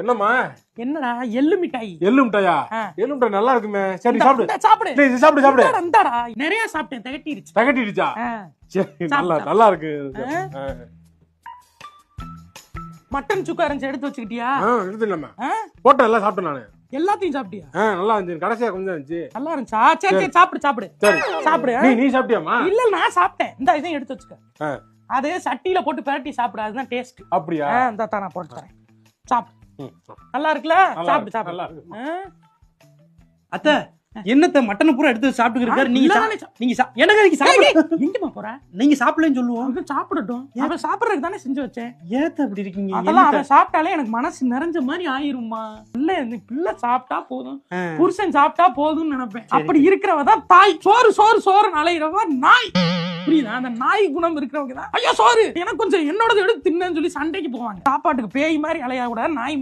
என்னம்மா? என்னடா எள்ளு மிட்டாய்? எள்ளு மிட்டாயா? எள்ளு மிட்டாய் நல்லா இருக்குமே. சரி சாப்பிடு. சாப்பிடு. நீ சாப்பிடு சாப்பிடு. இந்தாடா நிறைய சாப்பிட்டேன், திகட்டிடுச்சு. திகட்டிடுச்சா? சரி நல்லா இருக்கு. மட்டன் சுக்கா இருந்துச்சு, எடுத்து வச்சுக்கிட்டியா? எடுத்துலமா. போட்ட எல்லாம் சாப்பிட்டேன் நானு. எல்லாத்தையும் சாப்பிட்டியா? நல்லா இருந்துச்சு. கடைசியா கொஞ்சம் இருந்துச்சு. நல்லா இருந்துச்சா? சரி சரி சாப்பிடு சாப்பிடு. சரி சாப்பிடு. நீ சாப்பிட்டியாமா? இல்ல நான் சாப்பிட்டேன். இந்த இதையும் எடுத்து வச்சுக்க. அதே சட்டியில போட்டு பிரட்டி சாப்பிடு, அதுதான் டேஸ்ட். அப்படியா? இந்த தான் நான் போட்டு தரேன். சாப்பிடு. நல்லா இருக்குல்ல? சாப்பிடு சாப்பிடு. நல்லா இருக்கு. அத்தை என்னத்த மட்டனை பூரா எடுத்து சாப்பிட்டு இருக்காரு. நீங்க எனக்கு சாப்பிட எங்கமா போற? நீங்க சாப்பிடலன்னு சொல்லுவோம். அவன் சாப்பிடட்டும். அவன் சாப்பிடறதுக்கு தானே செஞ்சு வச்சேன். ஏத்த அப்படி இருக்கீங்க? அதெல்லாம் அவன் சாப்பிட்டாலே எனக்கு மனசு நிறைஞ்ச மாதிரி ஆயிரும்மா. இல்ல இந்த பிள்ளை சாப்பிட்டா போதும், புருஷன் சாப்பிட்டா போதும்னு நினைப்பேன். அப்படி இருக்கிறவதான் தாய். சோறு சோறு சோறு அலையிறவ நாய். புரியுதா? அந்த நாய் குணம் இருக்கிறவங்க தான் ஐயோ சோறு எனக்கு கொஞ்சம் என்னோட எடுத்து தின்னு சொல்லி சண்டைக்கு போவாங்க. சாப்பாட்டுக்கு பேய் மாதிரி அலையா கூட நாய் மாதிரி